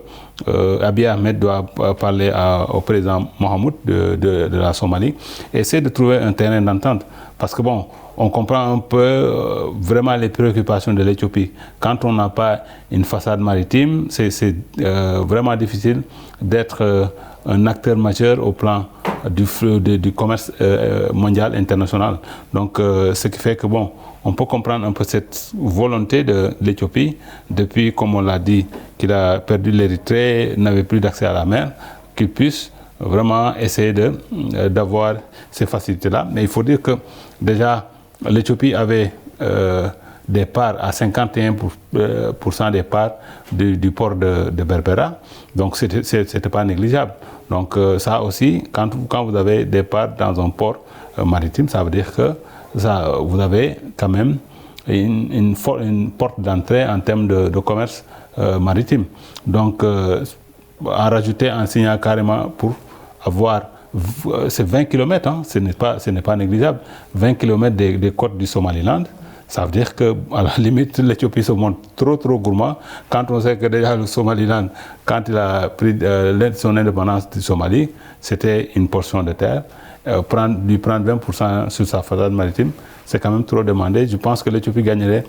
Abiy Ahmed doit parler au président Mohamed de la Somalie et essayer de trouver un terrain d'entente. Parce que bon, on comprend un peu vraiment les préoccupations de l'Éthiopie. Quand on n'a pas une façade maritime, c'est vraiment difficile d'être un acteur majeur au plan du commerce mondial international. Donc ce qui fait que bon, on peut comprendre un peu cette volonté de l'Éthiopie depuis, comme on l'a dit, qu'il a perdu l'Érythrée, n'avait plus d'accès à la mer, qu'il puisse vraiment essayer d'avoir ces facilités-là. Mais il faut dire que déjà l'Éthiopie avait des parts à 51% des parts du port de Berbera, donc c'était pas négligeable. Donc ça aussi, quand vous avez des parts dans un port maritime, ça veut dire que vous avez quand même une porte d'entrée en termes de commerce maritime. Donc à rajouter en signant carrément pour avoir c'est 20 km, hein, ce n'est pas négligeable, 20 km des côtes du Somaliland. Ça veut dire qu'à la limite, l'Éthiopie se montre trop gourmand quand on sait que déjà le Somaliland, quand il a pris son indépendance du Somalie, c'était une portion de terre. Lui prendre 20% sur sa façade maritime, c'est quand même trop demandé. Je pense que l'Éthiopie gagnerait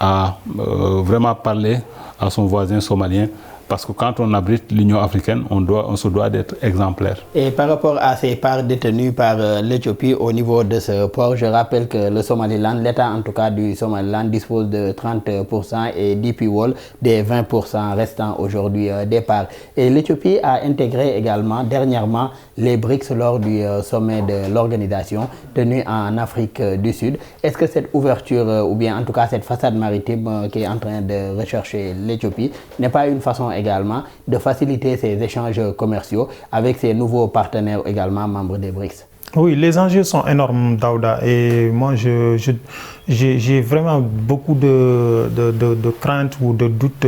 à vraiment parler à son voisin somalien. Parce que quand on abrite l'Union africaine, on se doit d'être exemplaire. Et par rapport à ces parts détenues par l'Éthiopie au niveau de ce port, je rappelle que le Somaliland, l'État en tout cas du Somaliland, dispose de 30% et DP World des 20% restants aujourd'hui des parts. Et l'Éthiopie a intégré également dernièrement les BRICS lors du sommet de l'organisation tenu en Afrique du Sud. Est-ce que cette ouverture, ou bien en tout cas cette façade maritime qui est en train de rechercher l'Éthiopie, n'est pas une façon également de faciliter ces échanges commerciaux avec ces nouveaux partenaires également membres des BRICS? Oui, les enjeux sont énormes, Daouda, et moi j'ai vraiment beaucoup de craintes ou de doutes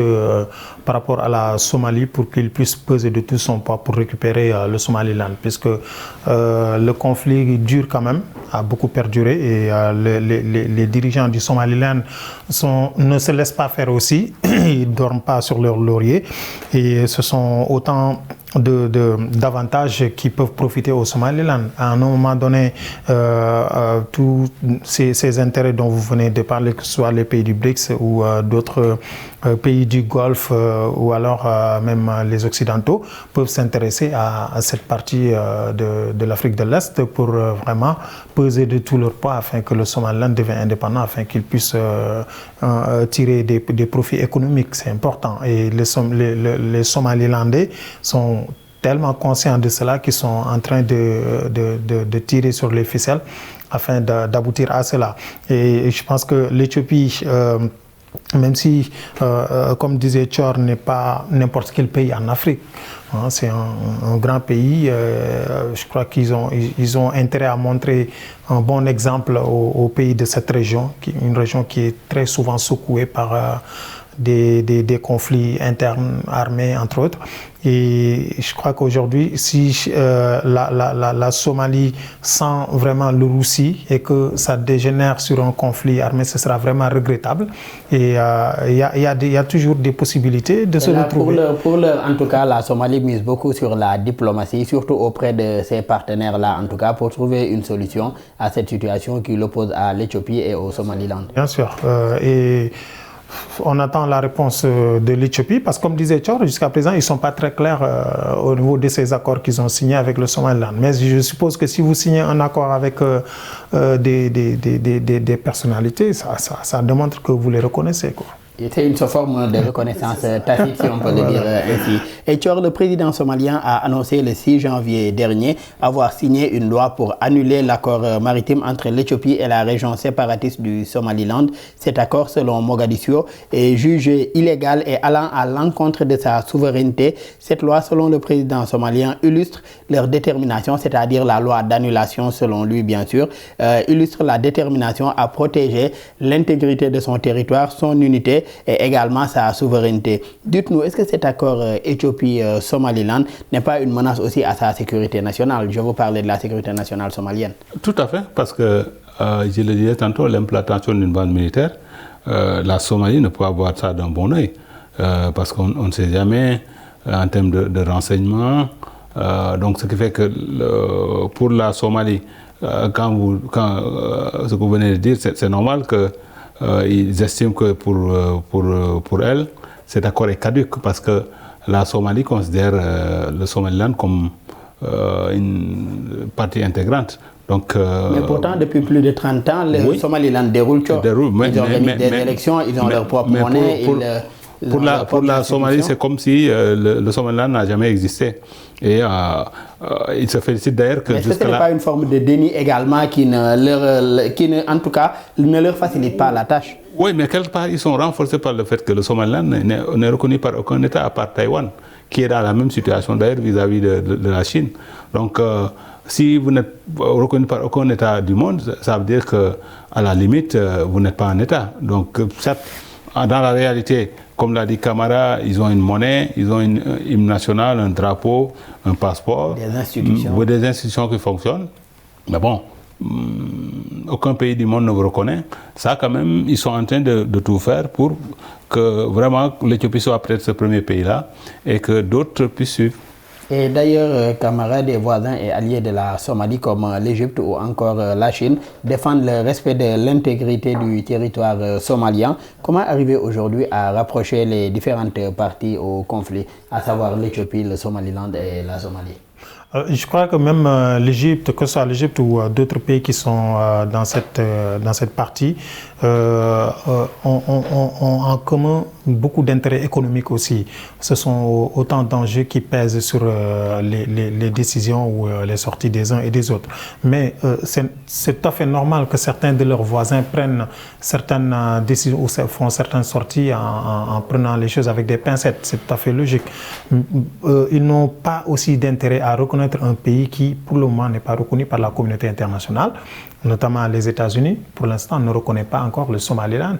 par rapport à la Somalie pour qu'il puisse peser de tout son poids pour récupérer le Somaliland, puisque le conflit dure quand même, a beaucoup perduré, et les dirigeants du Somaliland ne se laissent pas faire aussi, ils ne dorment pas sur leur laurier, et ce sont autant d'avantages qui peuvent profiter au Somaliland. À un moment donné, tous ces intérêts dont vous venez de parler, que ce soit les pays du BRICS ou d'autres pays du Golfe ou alors même les Occidentaux, peuvent s'intéresser à cette partie de l'Afrique de l'Est pour vraiment peser de tout leur poids afin que le Somaliland devienne indépendant, afin qu'il puisse tirer des profits économiques. C'est important. Et les Somalilandais sont tellement conscients de cela qu'ils sont en train de tirer sur les ficelles afin d'aboutir à cela. Et je pense que l'Éthiopie, même si, comme disait Thior, n'est pas n'importe quel pays en Afrique, hein, c'est un grand pays, je crois qu'ils ont intérêt à montrer un bon exemple aux pays de cette région, une région qui est très souvent secouée par des conflits internes armés, entre autres. Et je crois qu'aujourd'hui, si la Somalie sent vraiment le roussi et que ça dégénère sur un conflit armé, ce sera vraiment regrettable. Et il y a toujours des possibilités de se retrouver. En tout cas, la Somalie mise beaucoup sur la diplomatie, surtout auprès de ses partenaires-là, en tout cas, pour trouver une solution à cette situation qui l'oppose à l'Éthiopie et au Somaliland. Bien sûr. Et on attend la réponse de l'Éthiopie parce que, comme disait Thior, jusqu'à présent, ils ne sont pas très clairs au niveau de ces accords qu'ils ont signés avec le Somaliland. Mais je suppose que si vous signez un accord avec des personnalités, ça démontre que vous les reconnaissez, quoi. C'est une forme de reconnaissance tacite, si on peut le dire ainsi. Et Thior, le président somalien, a annoncé le 6 janvier dernier avoir signé une loi pour annuler l'accord maritime entre l'Éthiopie et la région séparatiste du Somaliland. Cet accord, selon Mogadiscio, est jugé illégal et allant à l'encontre de sa souveraineté. Cette loi, selon le président somalien, illustre leur détermination, c'est-à-dire la loi d'annulation, selon lui, bien sûr, illustre la détermination à protéger l'intégrité de son territoire, son unité, et également sa souveraineté. Dites-nous, est-ce que cet accord Éthiopie-Somaliland n'est pas une menace aussi à sa sécurité nationale? Je vous parlais de la sécurité nationale somalienne. Tout à fait, parce que, je le disais tantôt, l'implantation d'une base militaire, la Somalie ne peut pas voir ça d'un bon oeil, parce qu'on ne sait jamais en termes de renseignement. Donc, ce qui fait que pour la Somalie, ce que vous venez de dire, c'est normal que ils estiment que pour elle, cet accord est caduc parce que la Somalie considère le Somaliland comme une partie intégrante. Donc, mais pourtant, depuis plus de 30 ans, le Somaliland déroule. Ils organisent des élections, ils ont leur propre monnaie. Pour la Somalie, c'est comme si le Somaliland n'a jamais existé. Et il se félicite d'ailleurs que... Mais est-ce que ce n'est pas une forme de déni également qui en tout cas, ne leur facilite pas la tâche? Oui, mais quelque part, ils sont renforcés par le fait que le Somaliland n'est reconnu par aucun État à part Taïwan, qui est dans la même situation d'ailleurs vis-à-vis de la Chine. Donc, si vous n'êtes reconnu par aucun État du monde, ça veut dire qu'à la limite, vous n'êtes pas un État. Donc, certes, dans la réalité, comme l'a dit Camara, ils ont une monnaie, ils ont une hymne national, un drapeau, un passeport. Des institutions qui fonctionnent. Mais bon, aucun pays du monde ne vous reconnaît. Ça, quand même, ils sont en train de tout faire pour que vraiment l'Éthiopie soit peut-être ce premier pays-là et que d'autres puissent suivre. Et d'ailleurs, camarades et voisins et alliés de la Somalie comme l'Égypte ou encore la Chine défendent le respect de l'intégrité du territoire somalien. Comment arriver aujourd'hui à rapprocher les différentes parties au conflit, à savoir l'Éthiopie, le Somaliland et la Somalie? Je crois que même l'Égypte, que ce soit l'Égypte ou d'autres pays qui sont dans cette partie, ont en commun beaucoup d'intérêts économiques aussi. Ce sont autant d'enjeux qui pèsent sur les décisions ou les sorties des uns et des autres. Mais c'est tout à fait normal que certains de leurs voisins prennent certaines décisions ou font certaines sorties en prenant les choses avec des pincettes. C'est tout à fait logique. Ils n'ont pas aussi d'intérêt à reconnaître un pays qui, pour le moment, n'est pas reconnu par la communauté internationale, notamment les États-Unis. Pour l'instant, ne reconnaît pas encore le Somaliland.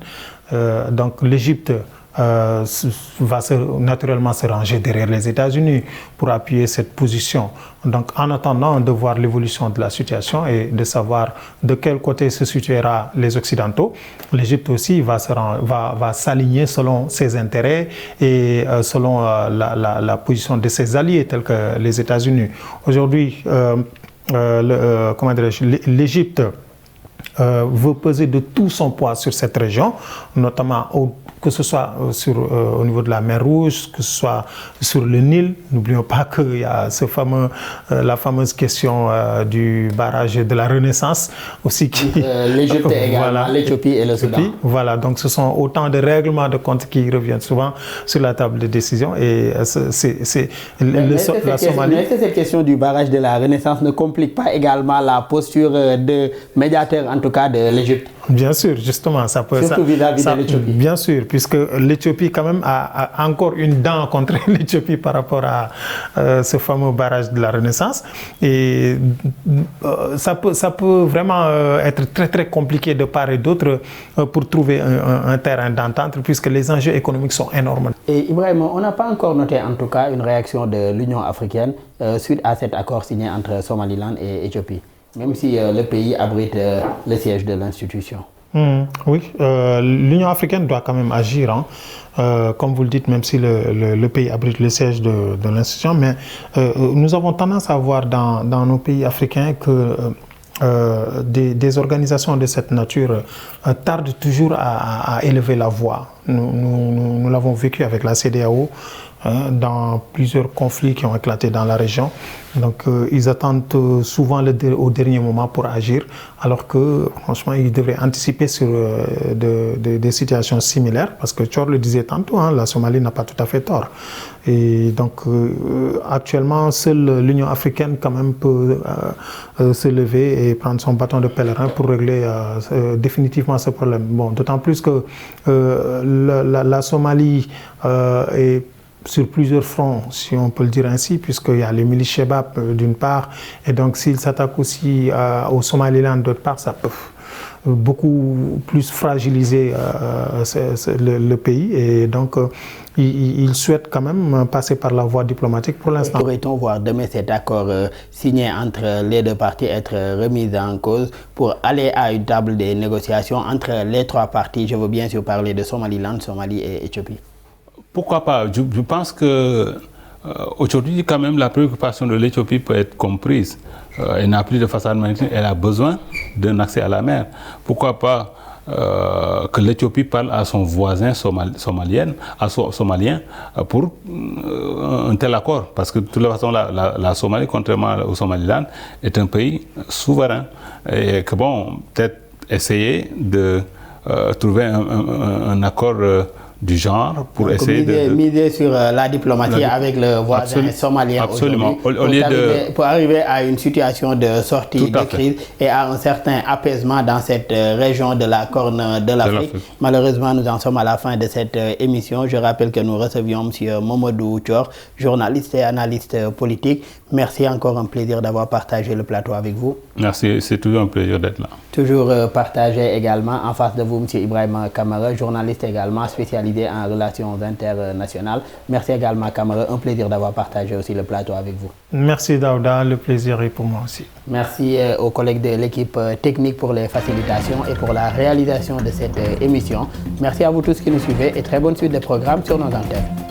Donc l'Égypte va naturellement se ranger derrière les États-Unis pour appuyer cette position. Donc, en attendant de voir l'évolution de la situation et de savoir de quel côté se situera les Occidentaux, l'Égypte aussi va s'aligner selon ses intérêts et selon la position de ses alliés tels que les États-Unis. Aujourd'hui, l'Égypte veut peser de tout son poids sur cette région, notamment que ce soit au niveau de la mer Rouge, que ce soit sur le Nil. N'oublions pas qu'il y a la fameuse question du barrage de la Renaissance aussi. L'Égypte également, l'Éthiopie et le Soudan. Voilà, donc ce sont autant de règlements de comptes qui reviennent souvent sur la table de décision. Et la Somalie... Mais est-ce que cette question du barrage de la Renaissance ne complique pas également la posture de médiateur, en tout cas, de l'Égypte? Bien sûr, justement, ça peut... Surtout vis-à-vis de l'Éthiopie. Bien sûr, puisque l'Éthiopie quand même a encore une dent contre l'Éthiopie par rapport à ce fameux barrage de la Renaissance. Et ça peut vraiment être très très compliqué de part et d'autre pour trouver un terrain d'entente, puisque les enjeux économiques sont énormes. Et Ibrahim, on n'a pas encore noté en tout cas une réaction de l'Union africaine suite à cet accord signé entre Somaliland et Éthiopie, même si le pays abrite le siège de l'institution. Oui, l'Union africaine doit quand même agir, hein. Comme vous le dites, même si le pays abrite le siège de l'institution, mais nous avons tendance à voir dans nos pays africains que des organisations de cette nature tardent toujours à élever la voix. Nous l'avons vécu avec la CEDEAO, dans plusieurs conflits qui ont éclaté dans la région. Donc ils attendent souvent au dernier moment pour agir, alors que franchement ils devraient anticiper sur des situations similaires, parce que Thior le disait tantôt, hein, la Somalie n'a pas tout à fait tort. Et donc actuellement seule l'Union africaine quand même peut se lever et prendre son bâton de pèlerin pour régler définitivement ce problème. Bon, d'autant plus que la Somalie est sur plusieurs fronts, si on peut le dire ainsi, puisqu'il y a les milices Chebab d'une part, et donc s'ils s'attaquent aussi au Somaliland d'autre part, ça peut beaucoup plus fragiliser le pays, et donc ils souhaitent quand même passer par la voie diplomatique pour l'instant. Pourrait-on voir demain cet accord signé entre les deux parties être remis en cause pour aller à une table de négociations entre les trois parties? Je veux bien sûr parler de Somaliland, Somalie et Éthiopie. Pourquoi pas? Je pense que aujourd'hui, quand même, la préoccupation de l'Éthiopie peut être comprise. Elle n'a plus de façade maritime, elle a besoin d'un accès à la mer. Pourquoi pas que l'Éthiopie parle à son voisin somalien pour un tel accord? Parce que de toute façon, la Somalie, contrairement au Somaliland, est un pays souverain. Et que bon, peut-être essayer de trouver un accord du genre pour donc essayer miser sur la diplomatie avec le voisin somalien aujourd'hui pour arriver à une situation de sortie de crise et à un certain apaisement dans cette région de la Corne de l'Afrique. Malheureusement, nous en sommes à la fin de cette émission. Je rappelle que nous recevions M. Momodou Thior, journaliste et analyste politique. Merci, encore un plaisir d'avoir partagé le plateau avec vous. Merci, c'est toujours un plaisir d'être là. Toujours partagé également en face de vous, M. Ibrahim Kamara, journaliste également spécialisé en relations internationales. Merci également, Kamara. Un plaisir d'avoir partagé aussi le plateau avec vous. Merci, Daouda. Le plaisir est pour moi aussi. Merci aux collègues de l'équipe technique pour les facilitations et pour la réalisation de cette émission. Merci à vous tous qui nous suivez et très bonne suite de programmes sur nos antennes.